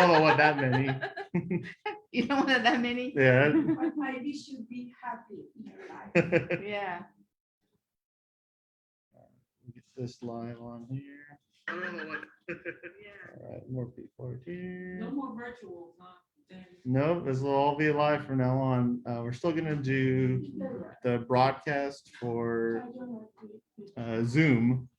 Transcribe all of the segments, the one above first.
don't know what that many. You don't want that many? Yeah. But I wish you'd be happy in your life. Yeah. Get this live on here. I don't know what. Yeah. All right, more people are here. No more virtual, huh? No, this will all be live from now on. We're still gonna do the broadcast for Zoom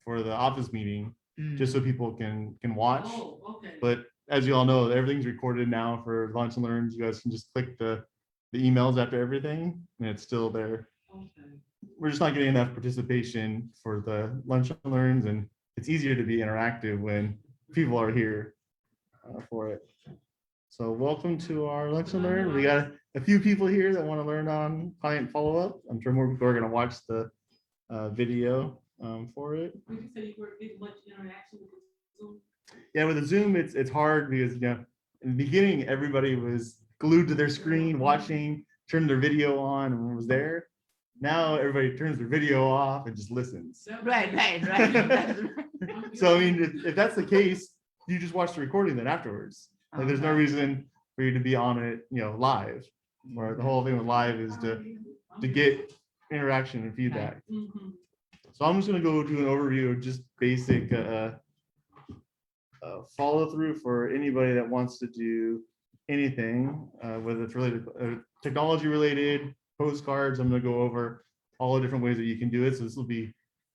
for the office meeting, just so people can watch. Oh, okay. But as you all know, everything's recorded now for Lunch and Learns. You guys can just click the emails after everything, and it's still there. Okay. We're just not getting enough participation for the Lunch and Learns, and it's easier to be interactive when people are here for it. So welcome to our Lunch and Learn. We got a few people here that want to learn on client follow-up. I'm sure more people are going to watch the video for it. Would you say you were getting much interaction with Zoom? Yeah, with the Zoom, it's hard because, you know, in the beginning, everybody was glued to their screen, watching, turned their video on, and was there. Now everybody turns their video off and just listens. Right. So I mean, if that's the case, you just watch the recording then afterwards. Like, there's no reason for you to be on it, you know, live. Or the whole thing with live is to get interaction and feedback. Mhm. So I'm just going to go to an overview of just basic follow through for anybody that wants to do anything, whether it's related, technology related, postcards. I'm going to go over all the different ways that you can do it. So this will be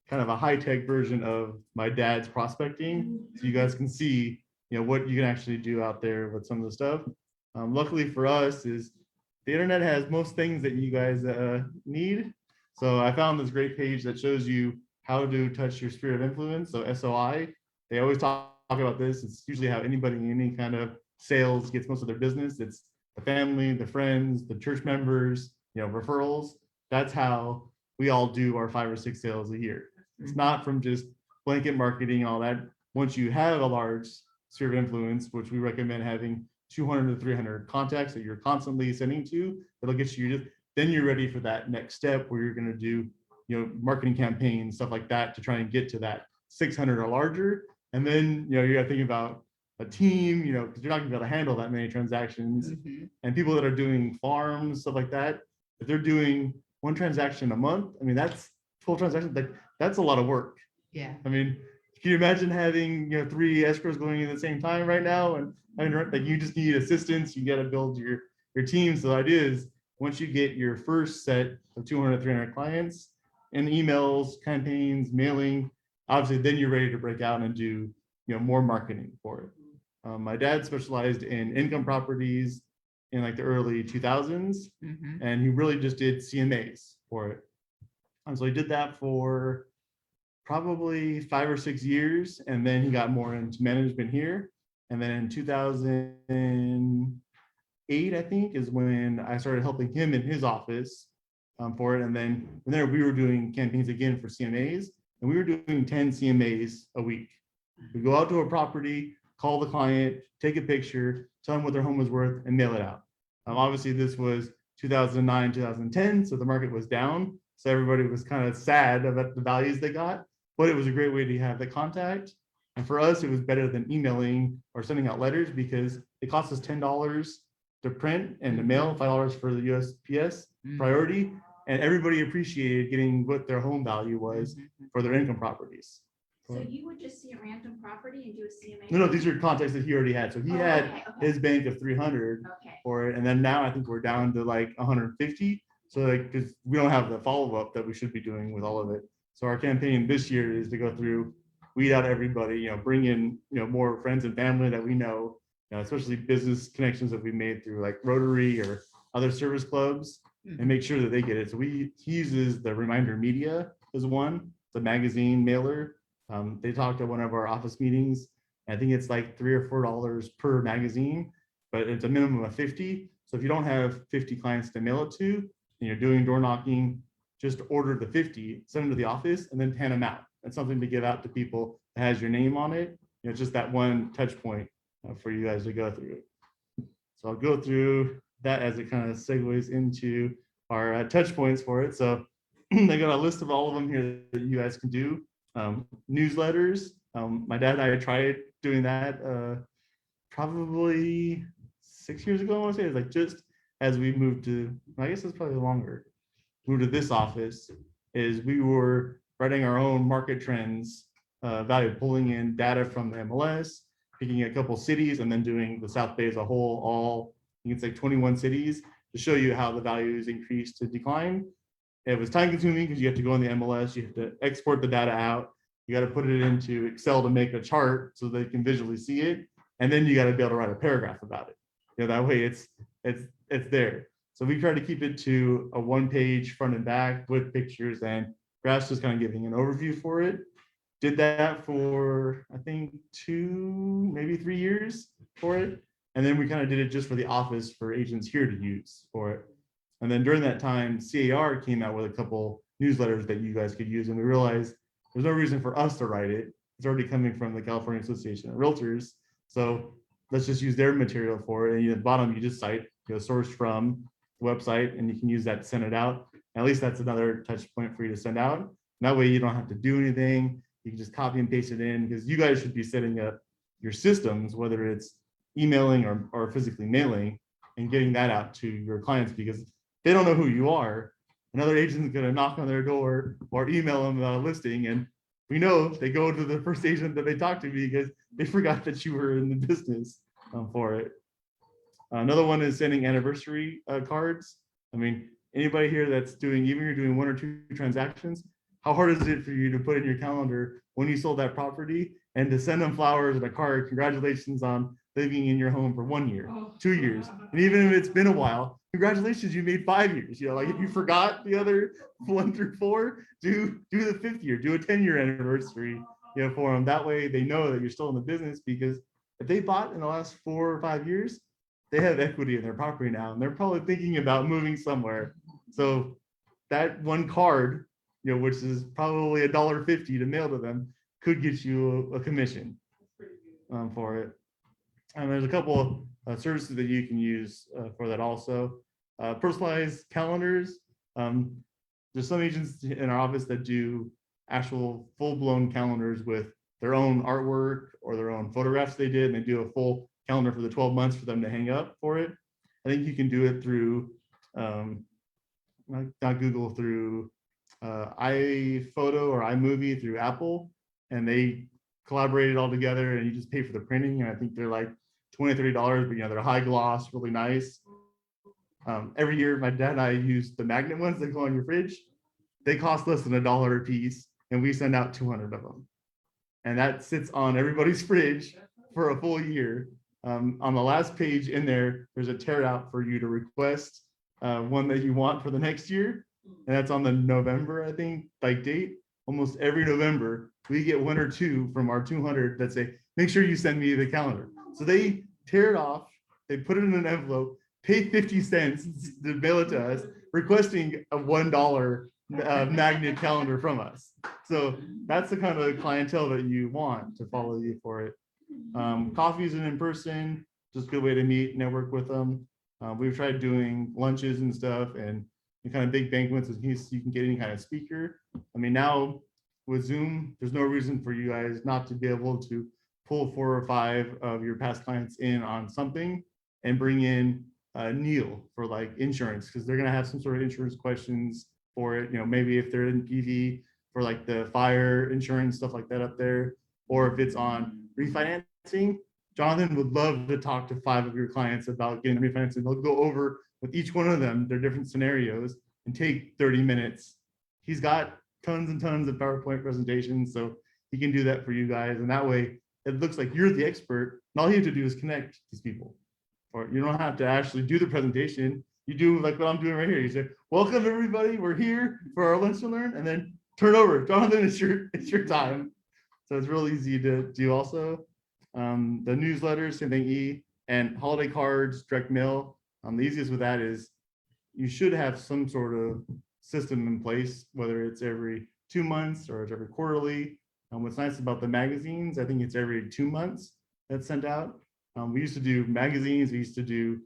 kind of a high tech version of my dad's prospecting, so you guys can see, you know, what you can actually do out there with some of the stuff. Luckily for us is the internet has most things that you guys need. So I found this great page that shows you how to touch your sphere of influence. So SOI, they always talk about this. It's usually how anybody in any kind of sales gets most of their business. It's the family, the friends, the church members, you know, referrals. That's how we all do our 5 or 6 sales a year. It's not from just blanket marketing and all that. Once you have a large sphere of influence, which we recommend having 200 to 300 contacts that you're constantly sending to, that'll get you, then you're ready for that next step where you're going to do, you know, marketing campaigns, stuff like that, to try and get to that 600 or larger. And then, you know, you got to think about a team, you know, because you're not going to be able to handle that many transactions. And people that are doing farms, stuff like that, if they're doing 1 transaction a month, I mean, that's full transaction. That's a lot of work. Yeah. I mean, can you imagine having, you know, 3 escrows going in at the same time right now? And I mean, like, you just need assistance. You got to build your team. So the idea is, once you get your first set of 200, 300 clients and emails, campaigns, mailing, obviously, then you're ready to break out and do, you know, more marketing for it. My dad specialized in income properties in like the early 2000s, and he really just did CMAs for it. And so he did that for probably 5 or 6 years, and then he got more into management here. And then in 2008, I think, is when I started helping him in his office for it. And then from there, we were doing campaigns again for CMAs, and we were doing 10 CMAs a week. We go out to a property, call the client, take a picture, tell them what their home was worth, and mail it out. Obviously, this was 2009, 2010, so the market was down. So everybody was kind of sad about the values they got, but it was a great way to have the contact. And for us, it was better than emailing or sending out letters, because it cost us $10 to print and to mail, $5 for the USPS priority. And everybody appreciated getting what their home value was for their income properties. So you would just see a random property and do a CMA? No, these are contacts that he already had. So he had his bank of 300 Okay. for it. And then now I think we're down to like 150. So like, because we don't have the follow-up that we should be doing with all of it. So our campaign this year is to go through, weed out everybody, you know, bring in, you know, more friends and family that we know, you know, especially business connections that we made through like Rotary or other service clubs, and make sure that they get it. So he uses the Reminder Media as one, the magazine mailer. They talked at one of our office meetings. I think it's like $3 or $4 per magazine, but it's a minimum of 50. So if you don't have 50 clients to mail it to, and you're doing door knocking, just order the 50, send them to the office, and then hand them out. That's something to give out to people that has your name on it. You know, just that one touch point for you guys to go through. So I'll go through that as it kind of segues into our touch points for it. So I got a list of all of them here that you guys can do. Newsletters. My dad and I tried doing that probably 6 years ago, I want to say. It's like just as we moved to, I guess it's probably longer, moved to this office, is we were writing our own market trends, value, pulling in data from the MLS, picking a couple cities, and then doing the South Bay as a whole, all, I think it's like 21 cities, to show you how the values increased to decline. It was time consuming because you have to go in the MLS, you have to export the data out, you got to put it into Excel to make a chart so they can visually see it, and then you got to be able to write a paragraph about it. That way it's there. So we try to keep it to a one-page front and back with pictures and graphs, just kind of giving an overview for it. Did that for, I think, 2, maybe 3 years for it. And then we kind of did it just for the office for agents here to use for it. And then during that time, CAR came out with a couple newsletters that you guys could use. And we realized there's no reason for us to write it. It's already coming from the California Association of Realtors. So let's just use their material for it. And at the bottom, you just cite, source from the website, and you can use that to send it out. At least that's another touch point for you to send out. And that way you don't have to do anything. You can just copy and paste it in, because you guys should be setting up your systems, whether it's emailing or physically mailing, and getting that out to your clients, because they don't know who you are. Another agent is going to knock on their door or email them about a listing, and we know they go to the first agent that they talked to because they forgot that you were in the business for it. Another one is sending anniversary cards. I mean, anybody here that's doing, even you're doing 1 or 2 transactions, how hard is it for you to put in your calendar when you sold that property and to send them flowers and a card, congratulations on living in your home for 1 year, 2 years, and even if it's been a while, congratulations, you made 5 years. Like if you forgot the other 1 through 4, do the 5th year, do a 10-year anniversary, for them. That way they know that you're still in the business, because if they bought in the last 4 or 5 years, they have equity in their property now, and they're probably thinking about moving somewhere. So that one card, which is probably $1.50 to mail to them, could get you a commission for it. And there's a couple of services that you can use for that also. Personalized calendars. There's some agents in our office that do actual full-blown calendars with their own artwork or their own photographs they did, and they do a full calendar for the 12 months for them to hang up for it. I think you can do it through, not Google, through iPhoto or iMovie through Apple, and they collaborate it all together, and you just pay for the printing. And I think they're like $20, $30, but they're high gloss, really nice. Every year, my dad and I use the magnet ones that go on your fridge. They cost less than $1 a piece, and we send out 200 of them. And that sits on everybody's fridge for a full year. On the last page in there, there's a tear out for you to request one that you want for the next year. And that's on the November, I think, date. Almost every November, we get 1 or 2 from our 200 that say, make sure you send me the calendar. So they tear it off, they put it in an envelope, pay 50 cents to mail it to us, requesting a $1 magnet calendar from us. So that's the kind of clientele that you want to follow you for it. Coffees and in person, just a good way to meet, network with them. We've tried doing lunches and stuff, and kind of big banquets in case you can get any kind of speaker. I mean, now with Zoom, there's no reason for you guys not to be able to pull 4 or 5 of your past clients in on something and bring in Neil for like insurance, because they're going to have some sort of insurance questions for it. Maybe if they're in PV for like the fire insurance, stuff like that up there, or if it's on refinancing. Jonathan would love to talk to 5 of your clients about getting refinancing. They'll go over with each one of them their different scenarios and take 30 minutes. He's got tons and tons of PowerPoint presentations, so he can do that for you guys. And that way it looks like you're the expert, and all you have to do is connect these people. Or you don't have to actually do the presentation. You do like what I'm doing right here. You say, welcome everybody, we're here for our lunch and learn, and then turn over. Jonathan, it's your time. So it's real easy to do also. The newsletters, same thing, and holiday cards, direct mail. The easiest with that is you should have some sort of system in place, whether it's every 2 months or it's every quarterly. What's nice about the magazines, I think it's every 2 months that's sent out. We used to do magazines, we used to do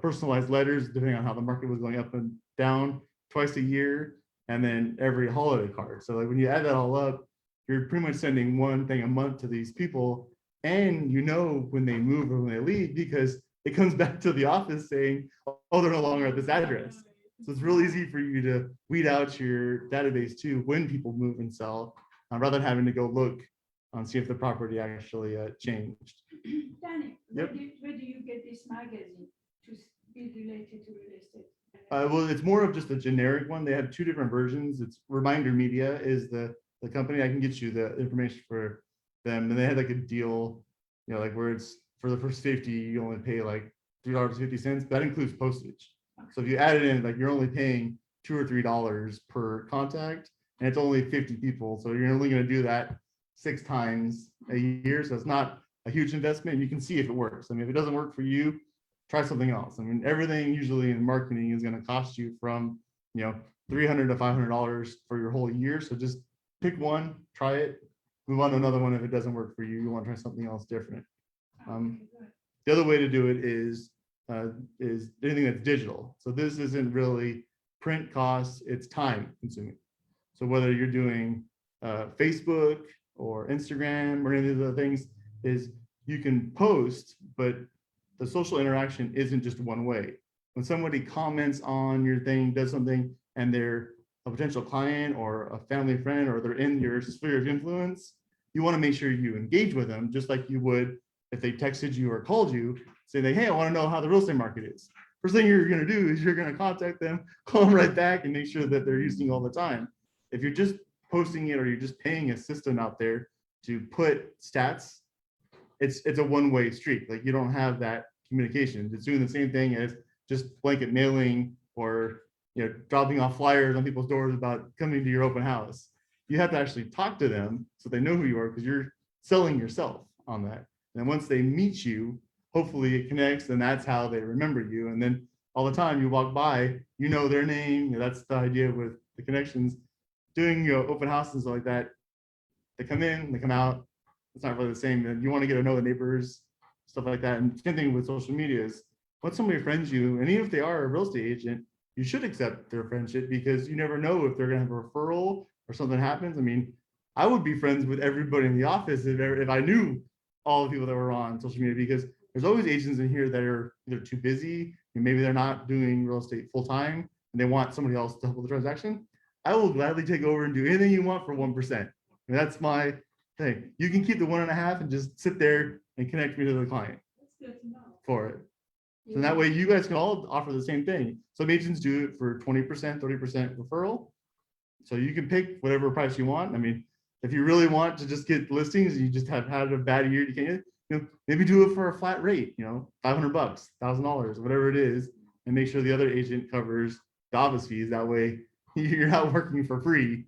personalized letters, depending on how the market was going up and down, twice a year, and then every holiday card. So like when you add that all up, you're pretty much sending one thing a month to these people, And you know when they move or when they leave because it comes back to the office saying, oh, they're no longer at this address. So it's real easy for you to weed out your database too when people move and sell, rather than having to go look and see if the property actually changed. Danny, Yep. where do you get this magazine to be related to real estate? Well, it's more of just a generic one. They have two different versions. It's Reminder Media is the company. I can get you the information for them. And they had like a deal, like where it's for the first 50, you only pay like $3.50. That includes postage. So if you add it in, like you're only paying $2 or $3 per contact, and it's only 50 people. So you're only going to do that 6 times a year. So it's not a huge investment. You can see if it works. I mean, if it doesn't work for you, try something else. I mean, everything usually in marketing is going to cost you from, $300 to $500 for your whole year. So just pick one, try it, move on to another one. If it doesn't work for you, you want to try something else different. The other way to do it is anything that's digital. So this isn't really print costs, it's time consuming. So whether you're doing Facebook or Instagram or any of the things, is you can post, but the social interaction isn't just one way. When somebody comments on your thing, does something, and they're a potential client or a family friend, or they're in your sphere of influence, you want to make sure you engage with them just like you would if they texted you or called you, saying, hey, I want to know how the real estate market is. First thing you're going to do is you're going to contact them, call them right back, and make sure that they're using all the time. If you're just posting it or you're just paying a system out there to put stats, it's a one-way street. Like you don't have that communication. It's doing the same thing as just blanket mailing or dropping off flyers on people's doors about coming to your open house. You have to actually talk to them so they know who you are, because you're selling yourself on that. And once they meet you, hopefully it connects, and that's how they remember you. And then all the time you walk by, their name. That's the idea with the connections. Doing open houses and stuff like that, they come in, they come out. It's not really the same. And you want to get to know the neighbors, stuff like that. And same thing with social media is once somebody friends you, and even if they are a real estate agent, you should accept their friendship, because you never know if they're going to have a referral or something happens. I mean, I would be friends with everybody in the office if I knew all the people that were on social media, because there's always agents in here that are either too busy, and maybe they're not doing real estate full time, and they want somebody else to help with the transaction. I will gladly take over and do anything you want for 1%. And that's my thing. You can keep the 1.5 and just sit there and connect me to the client for it. So that way you guys can all offer the same thing. Some agents do it for 20%, 30% referral. So you can pick whatever price you want. I mean, if you really want to just get listings and you just have had a bad year, you can maybe do it for a flat rate, $500, $1,000, whatever it is, and make sure the other agent covers the office fees. That way you're not working for free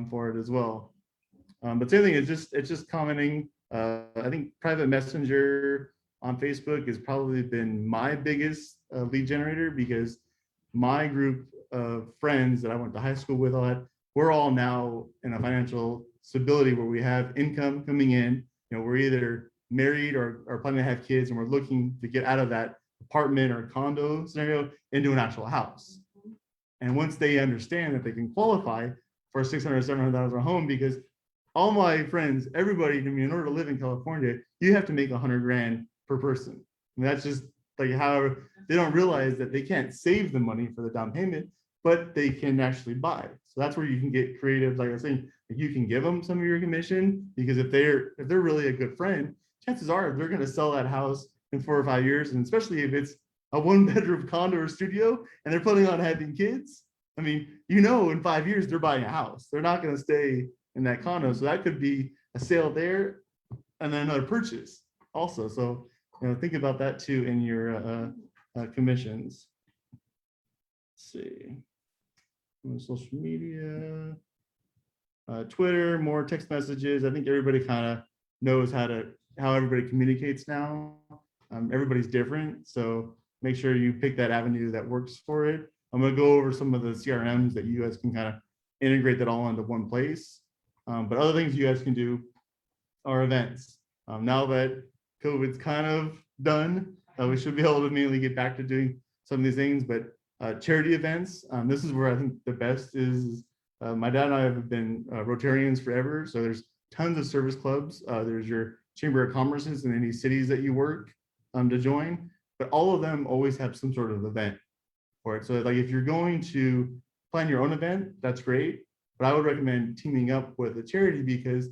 for it as well. But the other thing is it's just commenting. I think private messenger on Facebook has probably been my biggest lead generator, because my group of friends that I went to high school with, all that, we're all now in a financial stability where we have income coming in. We're either married or planning to have kids, and we're looking to get out of that apartment or condo scenario into an actual house. And once they understand that they can qualify for a $600,000, $700,000 home, because all my friends, everybody, in order to live in California, you have to make $100,000 per person. And that's just like how they don't realize that they can't save the money for the down payment, but they can actually buy. So that's where you can get creative. Like I was saying, you can give them some of your commission, because if they're really a good friend, chances are they're going to sell that house in 4 or 5 years. And especially if it's a 1-bedroom condo or studio and they're planning on having kids, I mean, in 5 years they're buying a house. They're not going to stay in that condo. So that could be a sale there and then another purchase also. So think about that too in your commissions. Let's see. Social media, Twitter, more text messages. I think everybody kind of knows how everybody communicates now. Everybody's different, so make sure you pick that avenue that works for it. I'm going to go over some of the CRMs that you guys can kind of integrate that all into one place. But other things you guys can do are events. Now that COVID's kind of done, we should be able to immediately get back to doing some of these things. But charity events, this is where I think the best is. My dad and I have been Rotarians forever, so there's tons of service clubs. There's your chamber of commerces in any cities that you work to join, but all of them always have some sort of event for it. So like if you're going to plan your own event, that's great. But I would recommend teaming up with a charity because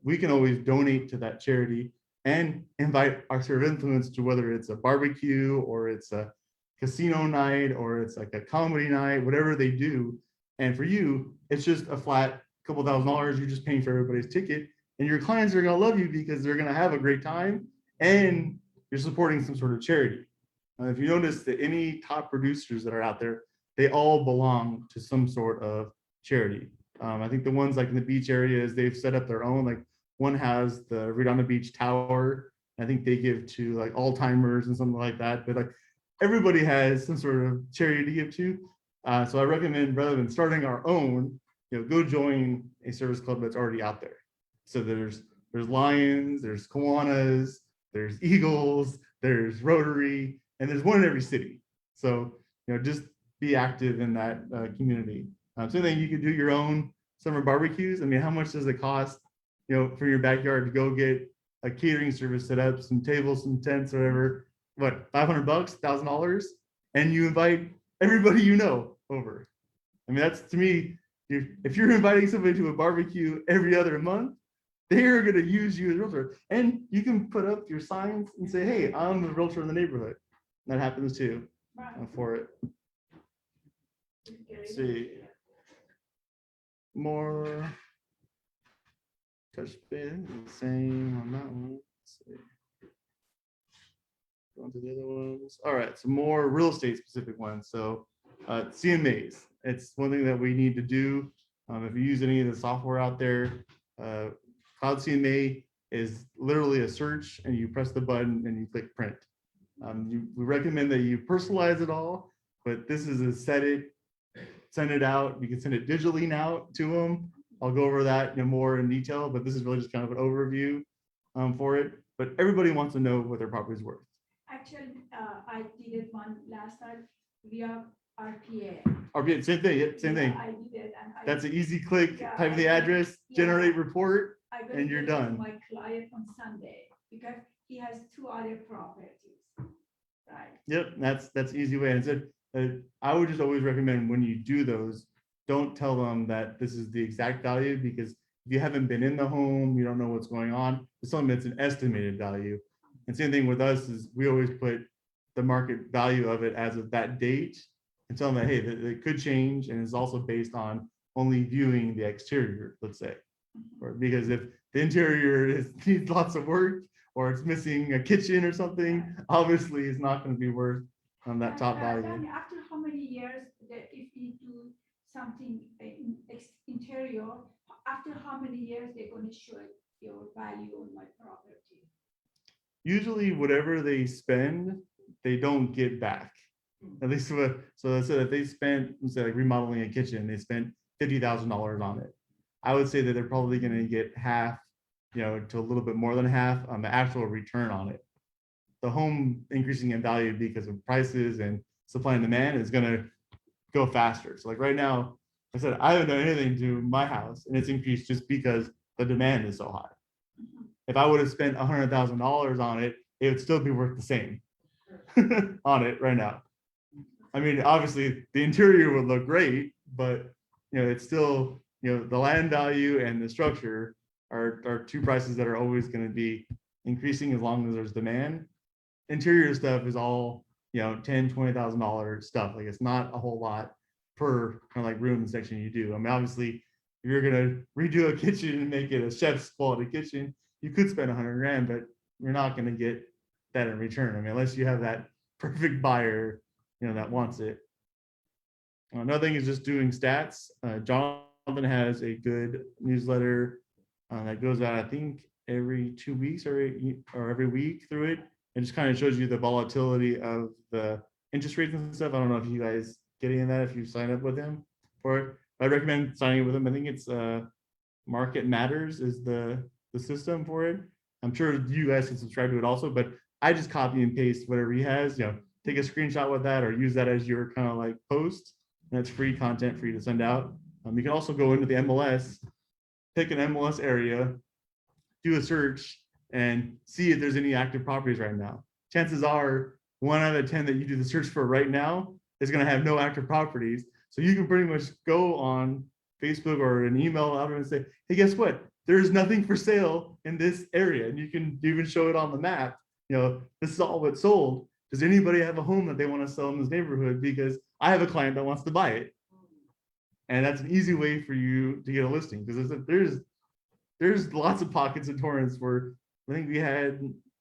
we can always donate to that charity and invite our sphere of influence to whether it's a barbecue or it's a casino night or it's like a comedy night, whatever they do. And for you, it's just a flat couple $1,000s. You're just paying for everybody's ticket, and your clients are going to love you because they're going to have a great time and you're supporting some sort of charity. If you notice that any top producers that are out there, they all belong to some sort of charity. I think the ones like in the beach areas, they've set up their own, like one has the Redondo Beach Tower. I think they give to like Alzheimer's and something like that, but like everybody has some sort of charity to give to. So I recommend rather than starting our own, go join a service club that's already out there. So there's Lions, there's Kiwanis, there's Eagles, there's Rotary, and there's one in every city. So, just be active in that community. So then you could do your own summer barbecues. I mean, how much does it cost, for your backyard to go get a catering service set up, some tables, some tents, or whatever, what, $500, $1,000? And you invite everybody you know over. I mean, that's, to me, if you're inviting somebody to a barbecue every other month, they're going to use you as a realtor. And you can put up your signs and say, hey, I'm the realtor in the neighborhood. That happens too for it. Let's see. More touch base, same on that one. Let's see. Go on to the other ones. All right, so more real estate specific ones. So CMAs, it's one thing that we need to do. If you use any of the software out there, Cloud CMA is literally a search and you press the button and you click print. We recommend that you personalize it all, but this is a set it, send it out. You can send it digitally now to them. I'll go over that more in detail, but this is really just kind of an overview for it. But everybody wants to know what their property is worth. Actually, I did it one last time via RPA. RPA, same thing. Yep, same thing. I did it, and That's an easy click. Yeah, Type in the address, generate report, and you're done. My client on Sunday because he has 2 other properties. Right. Yep, that's easy way. And said I would just always recommend when you do those, don't tell them that this is the exact value, because if you haven't been in the home, you don't know what's going on. It's something that's an estimated value. And same thing with us is we always put the market value of it as of that date and tell them that, hey, it could change, and it's also based on only viewing the exterior, let's say. Or because if the interior needs lots of work or it's missing a kitchen or something, obviously it's not going to be worth that top value. Then after how many years, if we do something in interior, after how many years they're going to show your value on my property? Usually whatever they spend, they don't get back. At least so that's it. If they spent, say like remodeling a kitchen, they spent $50,000 on it. I would say that they're probably going to get half, to a little bit more than half on the actual return on it. The home increasing in value because of prices and supply and demand is going to go faster. So like right now, I said, I haven't done anything to my house and it's increased just because the demand is so high. If I would have spent $100,000 on it, it would still be worth the same on it right now. I mean, obviously the interior would look great, but it's still, the land value and the structure are 2 prices that are always going to be increasing as long as there's demand. Interior stuff is all, $10,000, $20,000 stuff. Like it's not a whole lot per kind of like room and section you do. I mean, obviously if you're going to redo a kitchen and make it a chef's quality kitchen, you could spend $100,000, but you're not going to get that in return. I mean, unless you have that perfect buyer, that wants it. Another thing is just doing stats. Jonathan has a good newsletter that goes out, I think, every 2 weeks or every week through it. It just kind of shows you the volatility of the interest rates and stuff. I don't know if you guys get any of that if you sign up with him for it. I'd recommend signing up with him. I think it's Market Matters is the system for it. I'm sure you guys can subscribe to it also, but I just copy and paste whatever he has, take a screenshot with that or use that as your kind of like post. And it's free content for you to send out. You can also go into the MLS, pick an MLS area, do a search, and see if there's any active properties right now. Chances are 1 out of 10 that you do the search for right now is going to have no active properties. So you can pretty much go on Facebook or an email out and say, hey, guess what? There's nothing for sale in this area. And you can even show it on the map. You know, this is all what's sold. Does anybody have a home that they want to sell in this neighborhood? Because I have a client that wants to buy it. And that's an easy way for you to get a listing, because there's lots of pockets in Torrance where I think we had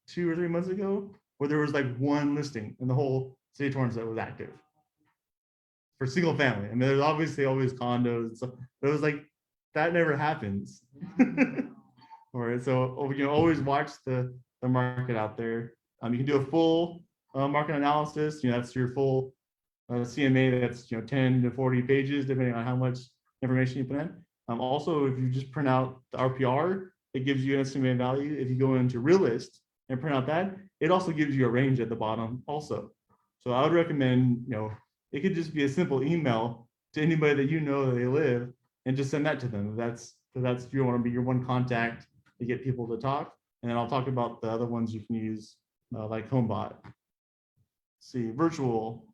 2 or 3 months ago where there was like 1 listing in the whole city of Torrance that was active for single family. I mean, there's obviously always condos and stuff, but it was like that never happens. All right, so you know, always watch the market out there. You can do a full market analysis. You know, that's your full CMA. That's 10 to 40 pages, depending on how much information you put in. Also, if you just print out the RPR, it gives you an estimated value. If you go into Realist and print out that, it also gives you a range at the bottom also. So I would recommend, it could just be a simple email to anybody that you know that they live, and just send that to them. That's you want to be your one contact to get people to talk. And then I'll talk about the other ones you can use, like homebot. See, virtual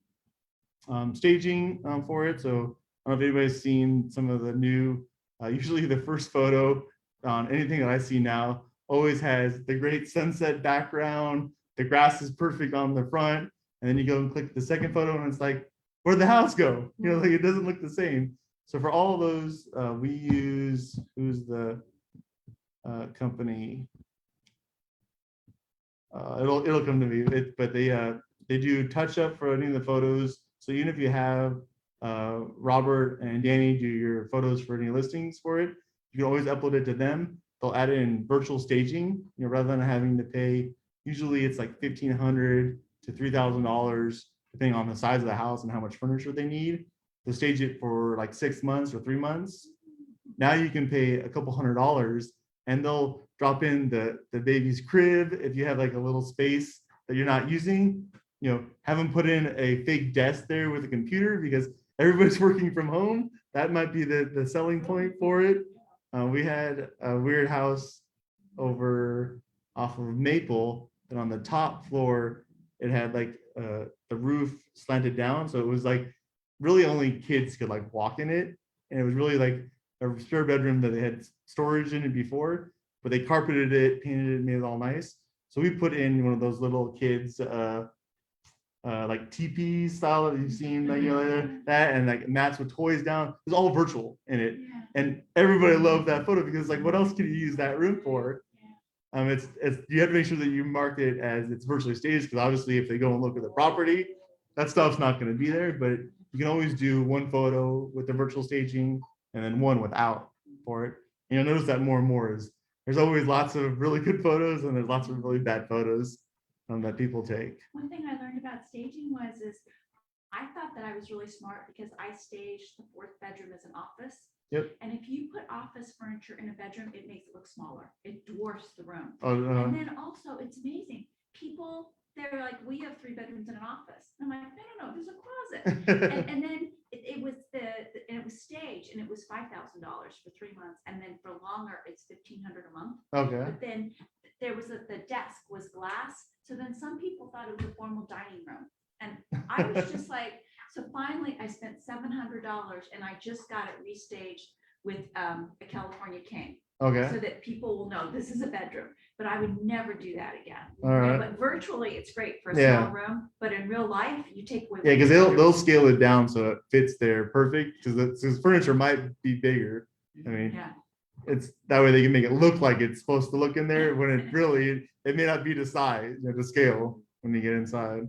staging for it. So I don't know if anybody's seen some of the new, usually the first photo on anything that I see now always has the great sunset background. The grass is perfect on the front. And then you go and click the second photo and it's like, where'd the house go? Like it doesn't look the same. So for all of those, we use, who's the company? It'll come to me, but they do touch up for any of the photos. So even if you have Robert and Danny do your photos for any listings for it, you can always upload it to them. They'll add it in virtual staging, rather than having to pay. Usually it's like $1,500 to $3,000, depending on the size of the house and how much furniture they need. To stage it for like 6 months or 3 months. Now you can pay a couple $100, and they'll drop in the baby's crib if you have like a little space that you're not using. Have them put in a fake desk there with a computer, because everybody's working from home. That might be the selling point for it. We had a weird house over off of Maple, and on the top floor, it had like the roof slanted down. So it was like really only kids could like walk in it. And it was really like a spare bedroom that they had storage in it before, but they carpeted it, painted it, made it all nice. So we put in one of those little kids, like teepee style that you've seen, like, that, and like mats with toys down. It was all virtual in it. Yeah. And everybody loved that photo, because like, what else can you use that room for? It's you have to make sure that you mark it as it's virtually staged, because obviously if they go and look at the property, that stuff's not going to be there. But you can always do one photo with the virtual staging and then one without for it. And you'll notice that more and more is there's always lots of really good photos and there's lots of really bad photos that people take. One thing I learned about staging is I thought that I was really smart because I staged the 4th bedroom as an office. Yep. And if you put office furniture in a bedroom, it makes it look smaller. It dwarfs the room. And then also, it's amazing. People, they're like, we have 3 bedrooms and an office. I'm like, no, there's a closet. and then it was it was staged, and it was $5,000 for 3 months, and then for longer, it's $1,500 a month. Okay. But then there was the desk was glass, so then some people thought it was a formal dining room, and I was just like, so finally I spent $700, and I just got it restaged with a California king. Okay. So that people will know this is a bedroom, but I would never do that again. All right. But virtually, it's great for a Yeah. small room, but in real life, you take away. Yeah, because they'll scale it down so it fits there perfect, because furniture might be bigger. I mean, Yeah. it's that way they can make it look like it's supposed to look in there, when it really, it may not be the size, the scale when you get inside.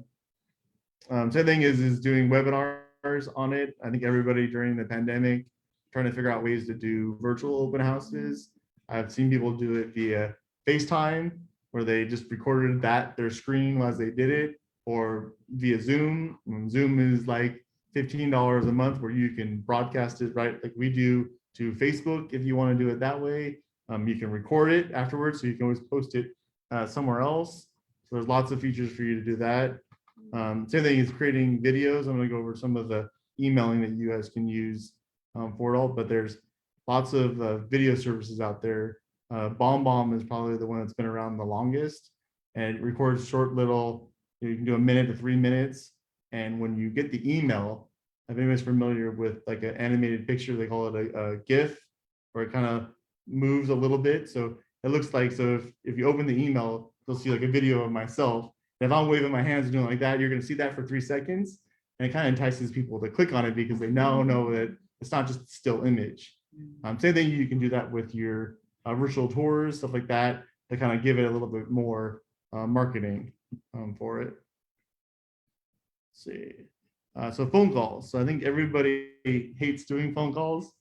Same thing is doing webinars on it. I think everybody during the pandemic trying to figure out ways to do virtual open houses. I've seen people do it via FaceTime, where they just recorded their screen as they did it, or via Zoom. Zoom is like $15 a month, where you can broadcast it right like we do to Facebook. If you want to do it that way, you can record it afterwards, so you can always post it somewhere else. So there's lots of features for you to do that. Same thing is creating videos. I'm going to go over some of the emailing that you guys can use for it all, but there's lots of video services out there Bombbomb is probably the one that's been around the longest, and it records short little, you can do a minute to 3 minutes. And when you get the email, if anyone's familiar with like an animated picture, they call it a GIF, where it kind of moves a little bit. So it looks like, so if you open the email, you'll see like a video of myself. And if I'm waving my hands and doing like that, you're going to see that for 3 seconds. And it kind of entices people to click on it because they now know that it's not just a still image. Same thing, you can do that with your virtual tours, stuff like that, to kind of give it a little bit more marketing for it. Let's see. So phone calls. So I think everybody hates doing phone calls.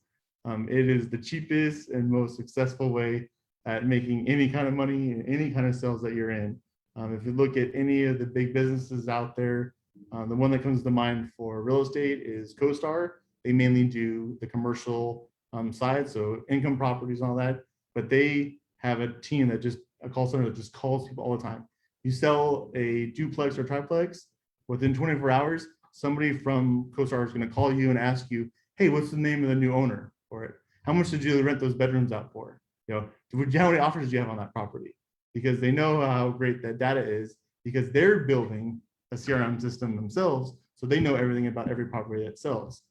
It is the cheapest and most successful way at making any kind of money in any kind of sales that you're in. If you look at any of the big businesses out there, the one that comes to mind for real estate is CoStar. They mainly do the commercial side, so income properties and all that, but they have a team that just, a call center that just calls people all the time. You sell a duplex or triplex, within 24 hours, somebody from CoStar is going to call you and ask you, hey, what's the name of the new owner for it? How much did you rent those bedrooms out for? You know, how many offers did you have on that property? Because they know how great that data is, because they're building a CRM system themselves, so they know everything about every property that sells.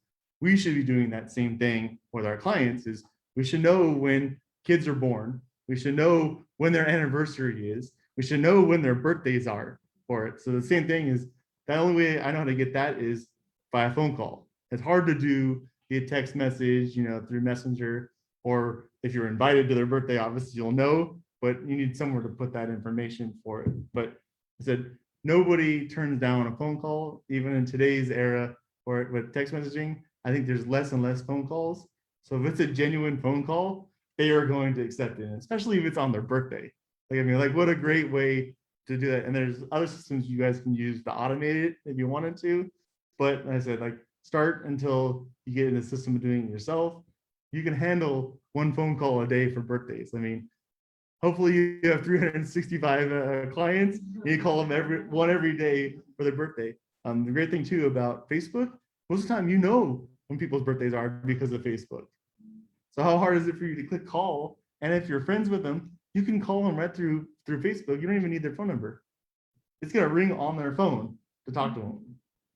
We should be doing that same thing with our clients. Is we should know when kids are born. We should know when their anniversary is. We should know when their birthdays are for it. So the same thing is, the only way I know how to get that is by a phone call. It's hard to do via text message, you know, through Messenger, or if you're invited to their birthday, obviously you'll know, but you need somewhere to put that information for it. But I said, nobody turns down a phone call, even in today's era, or with text messaging. I think there's less and less phone calls. So if it's a genuine phone call, they are going to accept it, especially if it's on their birthday. Like, I mean, like, what a great way to do that. And there's other systems you guys can use to automate it if you wanted to. But like I said, like, start until you get in the system of doing it yourself. You can handle 1 phone call a day for birthdays. I mean, hopefully you have 365 clients, and you call them every day for their birthday. The great thing too about Facebook, most of the time you know when people's birthdays are because of Facebook. So how hard is it for you to click call? And if you're friends with them, you can call them right through Facebook. You don't even need their phone number. It's gonna ring on their phone to talk to them.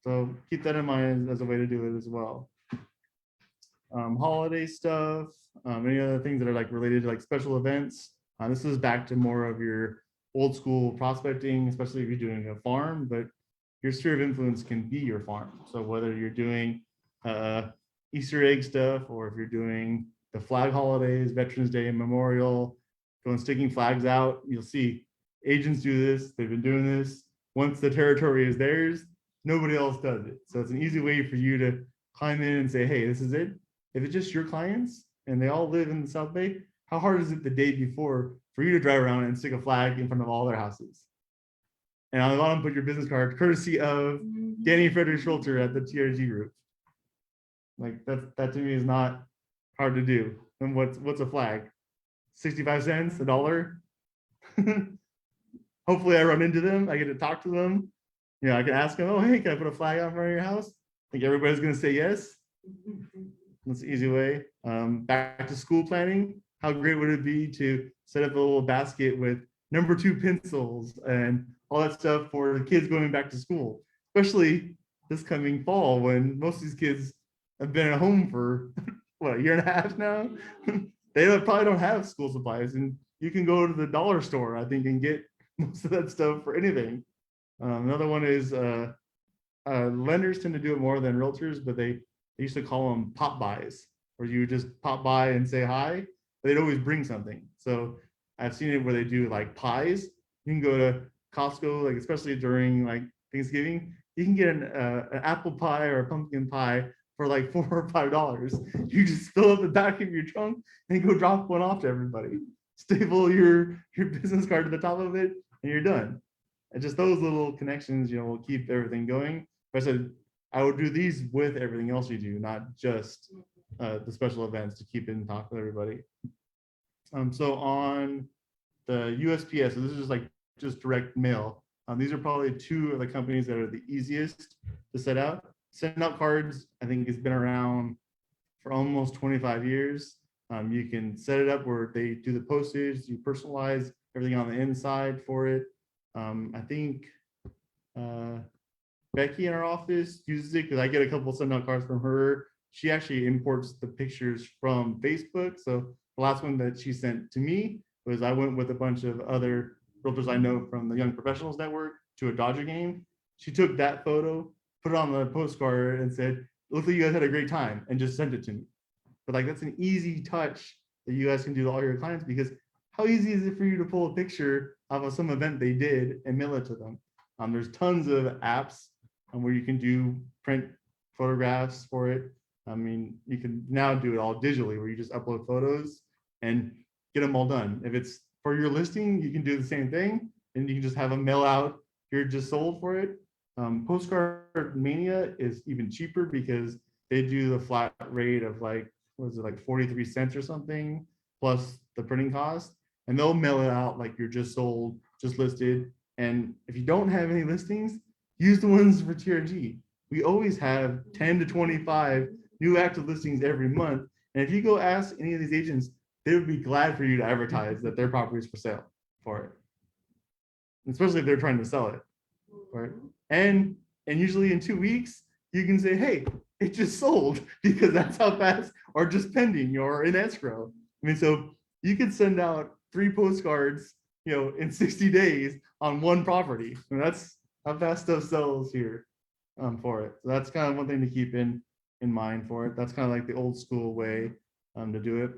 So keep that in mind as a way to do it as well. Holiday stuff, any other things that are like related to like special events. This is back to more of your old school prospecting, especially if you're doing a farm, but your sphere of influence can be your farm. So whether you're doing Easter egg stuff, or if you're doing the flag holidays, Veterans Day and Memorial, going sticking flags out, you'll see agents do this. They've been doing this. Once the territory is theirs, nobody else does it. So it's an easy way for you to climb in and say, hey, this is it. If it's just your clients and they all live in the South Bay, how hard is it the day before for you to drive around and stick a flag in front of all their houses? And on the bottom, put your business card, courtesy of Danny Fredericks Realtor at the TRG Group. Like that to me is not hard to do. And what's a flag? 65 cents, $1. Hopefully I run into them. I get to talk to them. You know, I can ask them, oh, hey, can I put a flag out in front of your house? I think everybody's going to say yes. That's an easy way. Back to school planning. How great would it be to set up a little basket with number 2 pencils and all that stuff for the kids going back to school, especially this coming fall when most of these kids have been at home for what, a year and a half now. They probably don't have school supplies, and you can go to the dollar store, I think, and get most of that stuff for anything. Another one is lenders tend to do it more than realtors, but they used to call them pop buys, where you would just pop by and say hi. They'd always bring something. So I've seen it where they do like pies. You can go to Costco, like especially during like Thanksgiving, you can get an apple pie or a pumpkin pie for like $4 or $5. You just fill up the back of your trunk and go drop one off to everybody. Staple your business card to the top of it, and you're done. And just those little connections, you know, will keep everything going. But I said I would do these with everything else you do, not just the special events, to keep in talk with everybody. So on the USPS, so this is just like direct mail. These are probably 2 of the companies that are the easiest to set out. Send out cards, I think it's been around for almost 25 years. You can set it up where they do the postage, you personalize everything on the inside for it. I think Becky in our office uses it because I get a couple send out cards from her. She actually imports the pictures from Facebook. So the last one that she sent to me was I went with a bunch of other realtors I know from the Young Professionals Network to a Dodger game. She took that photo, put it on the postcard and said, "Looks like you guys had a great time," and just sent it to me. But like, that's an easy touch that you guys can do to all your clients, because how easy is it for you to pull a picture of some event they did and mail it to them? There's tons of apps where you can do print photographs for it. I mean, you can now do it all digitally where you just upload photos and get them all done. If it's for your listing, you can do the same thing and you can just have them mail out, "You're just sold" for it. Postcard Mania is even cheaper because they do the flat rate of like, what is it, like 43 cents or something, plus the printing cost. And they'll mail it out like "You're just sold," "just listed." And if you don't have any listings, use the ones for TRG. We always have 10 to 25 new active listings every month. And if you go ask any of these agents, they would be glad for you to advertise that their property is for sale for it. Especially if they're trying to sell it. Right? And usually in 2 weeks, you can say, "Hey, it just sold," because that's how fast, or just pending or in escrow. I mean, so you could send out 3 postcards, in 60 days on one property. And that's how fast stuff sells here for it. So that's kind of one thing to keep in mind for it. That's kind of like the old school way to do it.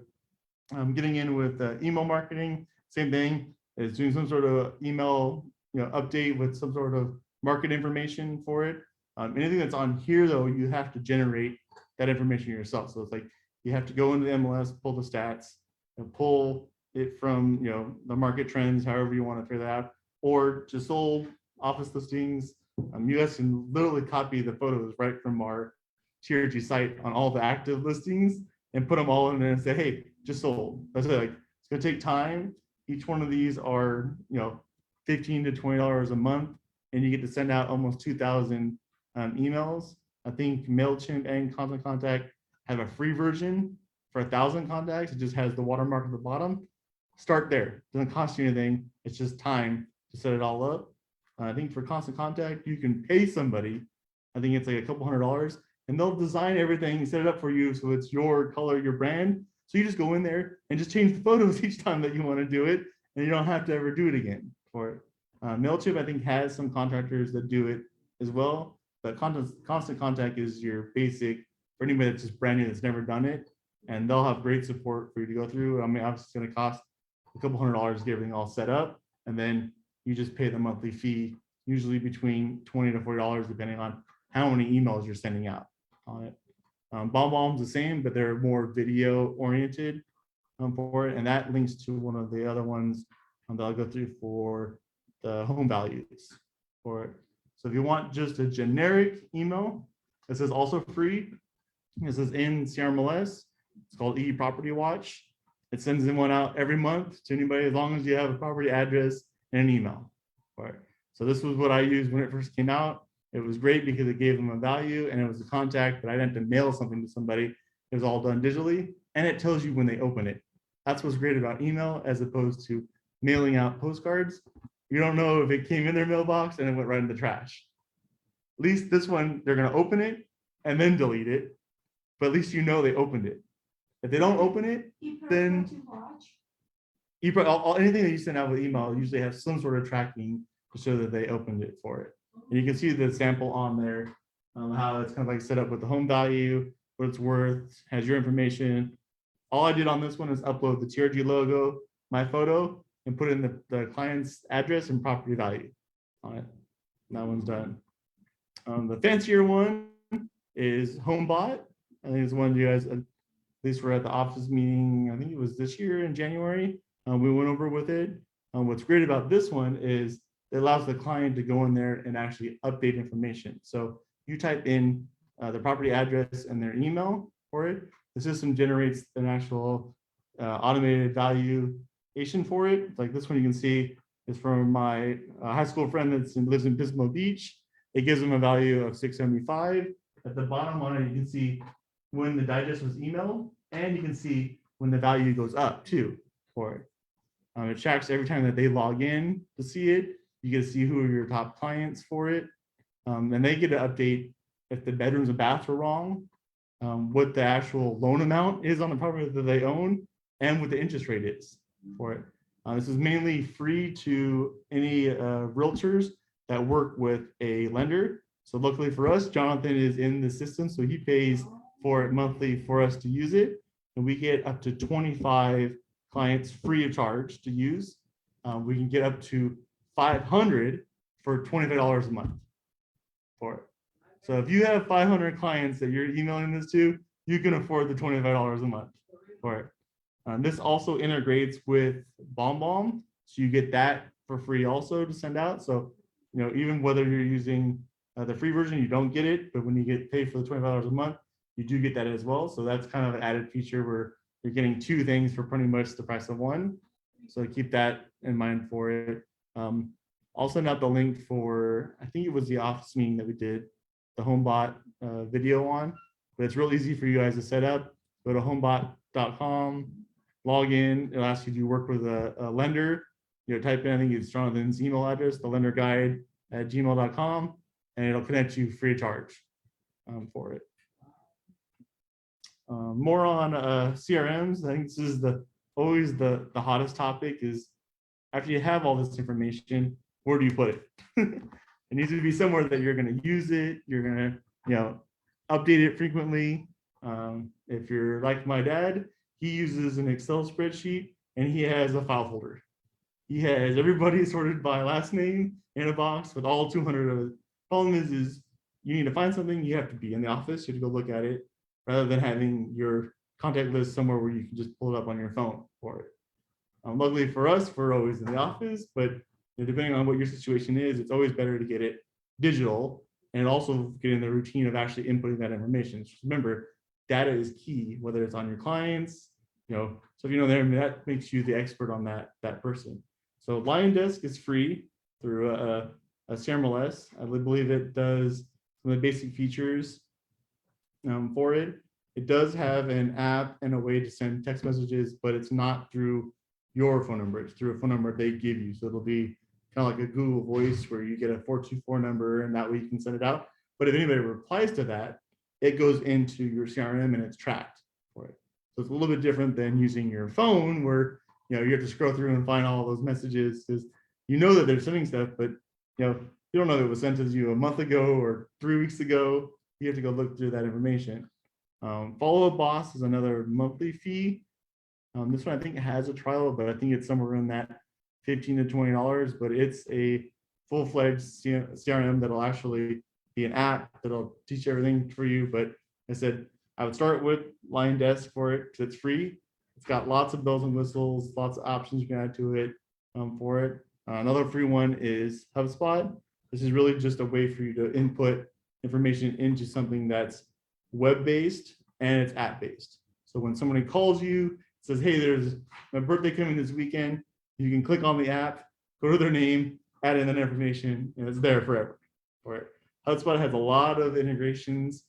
Getting in with email marketing, same thing, is doing some sort of email update with some sort of market information for it. Anything that's on here though, you have to generate that information yourself. So it's like you have to go into the MLS, pull the stats, and pull it from the market trends, however you want to figure that out, or just sold office listings. You guys can literally copy the photos right from our TRG site on all the active listings and put them all in there and say, "Hey, just sold." That's it. Like, it's gonna take time. Each one of these are $15 to $20 a month, and you get to send out almost 2,000 emails. I think Mailchimp and Constant Contact have a free version for 1,000 contacts. It just has the watermark at the bottom. Start there. Doesn't cost you anything. It's just time to set it all up. I think for Constant Contact, you can pay somebody. I think it's like a couple $100s, and they'll design everything and set it up for you so it's your color, your brand. So you just go in there and just change the photos each time that you want to do it, and you don't have to ever do it again for it. Mailchimp, I think, has some contractors that do it as well, but Constant Contact is your basic for anybody that's just brand new that's never done it, and they'll have great support for you to go through. I mean, obviously, it's going to cost a couple $100s to get everything all set up, and then you just pay the monthly fee, usually between $20 to $40, depending on how many emails you're sending out on it. Bombbomb's the same, but they're more video oriented for it, and that links to one of the other ones that I'll go through for the home values for it. So if you want just a generic email, this is also free. This is in CRMLS. It's called eProperty Watch. It sends in one out every month to anybody as long as you have a property address and an email. Right. So this was what I used when it first came out. It was great because it gave them a value and it was a contact, but I didn't have to mail something to somebody. It was all done digitally, and it tells you when they open it. That's what's great about email as opposed to mailing out postcards. You don't know if it came in their mailbox and it went right in the trash. At least this one, they're going to open it and then delete it, but at least you know they opened it. If they don't open it, then anything that you send out with email usually has some sort of tracking to show that they opened it for it. And you can see the sample on there, how it's kind of like set up with the home value, what it's worth, has your information. All I did on this one is upload the TRG logo, my photo, and put in the client's address and property value on it. And that one's done. The fancier one is homebot. I think it's one you guys, at least we're at the office meeting, I think it was this year in January. We went over with it. What's great about this one is it allows the client to go in there and actually update information. So you type in the property address and their email for it. The system generates an actual automated valuation for it. Like this one you can see is from my high school friend that lives in Pismo Beach. It gives them a value of 675. At the bottom on it, you can see when the digest was emailed, and you can see when the value goes up too for it. It tracks every time that they log in to see it. You get to see who are your top clients for it. And they get to update if the bedrooms and baths were wrong, what the actual loan amount is on the property that they own, and what the interest rate is for it. This is mainly free to any realtors that work with a lender. So luckily for us, Jonathan is in the system, so he pays for it monthly for us to use it. And we get up to 25 clients free of charge to use. We can get up to 500 for $25 a month for it. So if you have 500 clients that you're emailing this to, you can afford the $25 a month for it. This also integrates with Bombbomb, so you get that for free also to send out. So, even whether you're using the free version, you don't get it, but when you get paid for the $25 a month, you do get that as well. So that's kind of an added feature where you're getting two things for pretty much the price of one. So keep that in mind for it. I'll send out the link for, I think it was the office meeting that we did, the homebot video on, but it's real easy for you guys to set up. Go to homebot.com, log in. It'll ask you to work with a lender. Type in, I think it's Jonathan's email address, the lender guide at gmail.com, and it'll connect you free of charge for it. More on CRMs. I think this is always the hottest topic is after you have all this information, where do you put it? It needs to be somewhere that you're going to use it. You're going to, update it frequently. If you're like my dad, he uses an Excel spreadsheet and he has a file folder. He has everybody sorted by last name in a box with all 200 of it. Problem is you need to find something, you have to be in the office, you have to go look at it, rather than having your contact list somewhere where you can just pull it up on your phone for it. Luckily for us, we're always in the office, but depending on what your situation is, it's always better to get it digital and also get in the routine of actually inputting that information. Just remember, data is key, whether it's on your clients, so if that makes you the expert on that person. So LionDesk is free through a CRMLS. I believe it does some of the basic features for it. It does have an app and a way to send text messages, but it's not through your phone number. It's through a phone number they give you. So it'll be kind of like a Google Voice where you get a 424 number and that way you can send it out. But if anybody replies to that, it goes into your CRM and it's tracked for it. So it's a little bit different than using your phone where you have to scroll through and find all those messages because that they're sending stuff, but you don't know if it was sent to you a month ago or 3 weeks ago. You have to go look through that information. Follow Up Boss is another monthly fee. This one I think has a trial, but I think it's somewhere in that $15 to $20, but it's a full-fledged CRM that'll actually be an app that'll teach everything for you. But I said I would start with LionDesk for it because it's free. It's got lots of bells and whistles, lots of options you can add to it for it. Another free one is HubSpot. This is really just a way for you to input information into something that's web-based and it's app-based. So when somebody calls you, says, hey, there's my birthday coming this weekend, you can click on the app, go to their name, add in that information, and it's there forever. For it. HubSpot has a lot of integrations.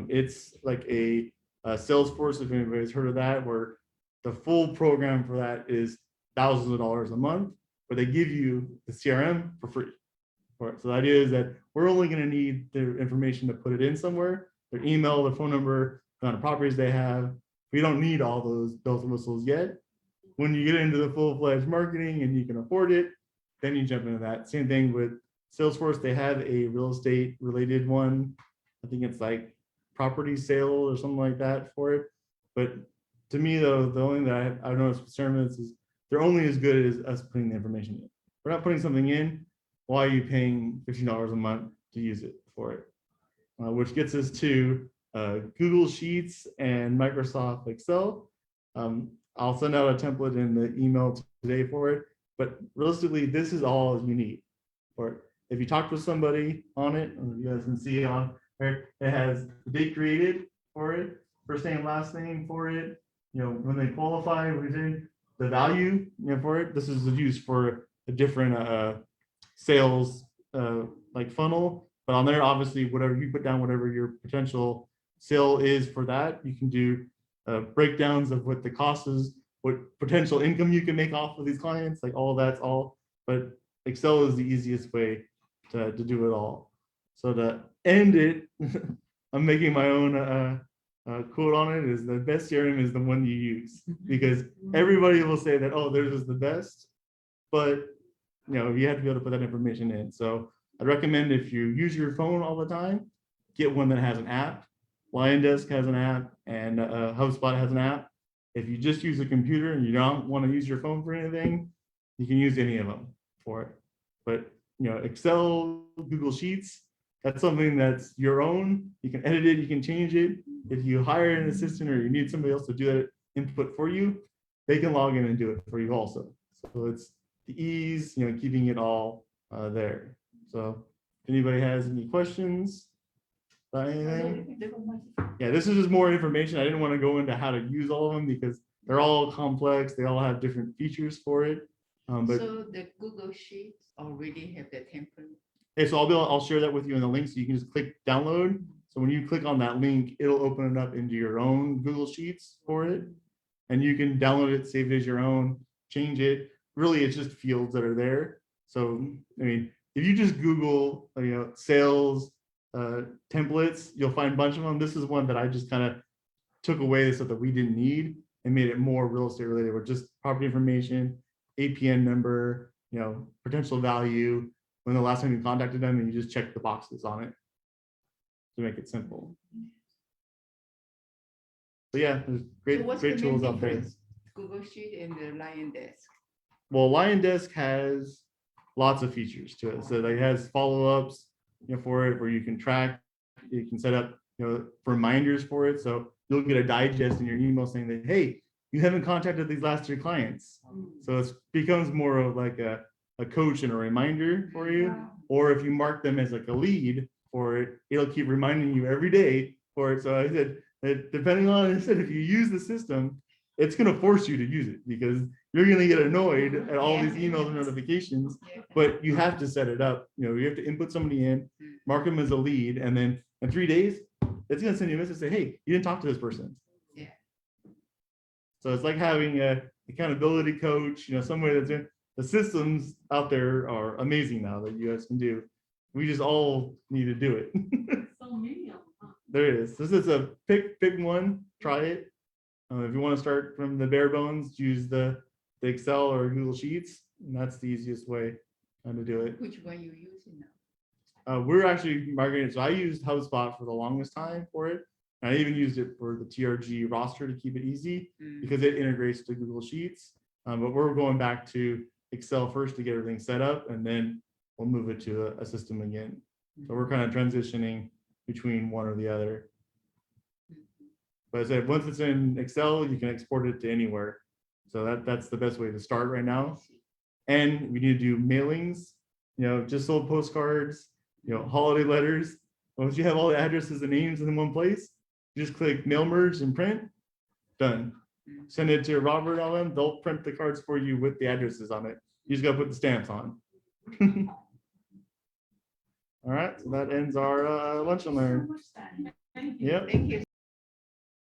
It's like a Salesforce, if anybody's heard of that, where the full program for that is thousands of dollars a month, but they give you the CRM for free. So the idea is that we're only going to need their information to put it in somewhere, their email, their phone number, the amount of properties they have. We don't need all those bells and whistles yet. When you get into the full-fledged marketing and you can afford it, then you jump into that. Same thing with Salesforce. They have a real estate related one. I think it's like property sale or something like that for it. But to me, though, the only that I've noticed with CRMs is they're only as good as us putting the information in. We're not putting something in. Why are you paying $15 a month to use it for it? Which gets us to Google Sheets and Microsoft Excel. I'll send out a template in the email today for it, but realistically, this is all you need for it. If you talk to somebody on it, you guys can see on there, it has the date created for it, first name, last name for it, when they qualify, the value for it. This is used for a different sales like funnel, but on there, obviously, whatever you put down, whatever your potential sale is for that, you can do breakdowns of what the cost is, what potential income you can make off of these clients, like all that's all. But Excel is the easiest way to do it all. So to end it, I'm making my own quote on it is the best CRM is the one you use, because everybody will say that, oh, theirs is the best, but you have to be able to put that information in. So I'd recommend if you use your phone all the time, get one that has an app. LionDesk has an app, and HubSpot has an app. If you just use a computer and you don't want to use your phone for anything, you can use any of them for it. But Excel, Google Sheets, that's something that's your own. You can edit it, you can change it. If you hire an assistant or you need somebody else to do that input for you, they can log in and do it for you also. So it's the ease, keeping it all there. So if anybody has any questions about anything? Yeah, this is just more information. I didn't want to go into how to use all of them because they're all complex. They all have different features for it. But So the Google Sheets already have the template. hey, so I'll share that with you in the link, so you can just click download. So when you click on that link, it'll open it up into your own Google Sheets for it, and you can download it, save it as your own, change it. Really, it's just fields that are there. So I mean, if you just Google sales templates, you'll find a bunch of them. This is one that I just kind of took away the stuff that we didn't need and made it more real estate related, with just property information, APN number, potential value, when the last time you contacted them, and you just check the boxes on it to make it simple. But yeah, there's So what's great the main tools out there. difference? Google Sheet and the LionDesk. Well, LionDesk has lots of features to it. So it has follow-ups for it, where you can track, you can set up reminders for it. So you'll get a digest in your email saying that, hey, you haven't contacted these last 3 clients. So it becomes more of like a coach and a reminder for you. Wow. Or if you mark them as like a lead for it, it'll keep reminding you every day for it. So I said that depending on, I said, if you use the system, it's going to force you to use it, because you're going to get annoyed at all these emails and notifications, but you have to set it up. You have to input somebody in, mark them as a lead, and then in 3 days, it's going to send you a message say, hey, you didn't talk to this person. Yeah. So it's like having a accountability coach, somebody that's in the systems out there are amazing now that you guys can do. We just all need to do it. So many of them. There it is. This is a pick one, try it. If you want to start from the bare bones, use the Excel or Google Sheets, and that's the easiest way to do it. Which one you using now? We're actually migrating. So I used HubSpot for the longest time for it. And I even used it for the TRG roster to keep it easy, because it integrates to Google Sheets. But we're going back to Excel first to get everything set up, and then we'll move it to a system again. So we're kind of transitioning between one or the other. But I said, once it's in Excel, you can export it to anywhere. So that's the best way to start right now. And we need to do mailings, just sold postcards, holiday letters. Once you have all the addresses and names in one place, you just click mail merge and print, done. Send it to Robert and all them, they'll print the cards for you with the addresses on it. You just gotta put the stamps on. All right, so that ends our lunch and learn. Thank you. Yep. Thank you.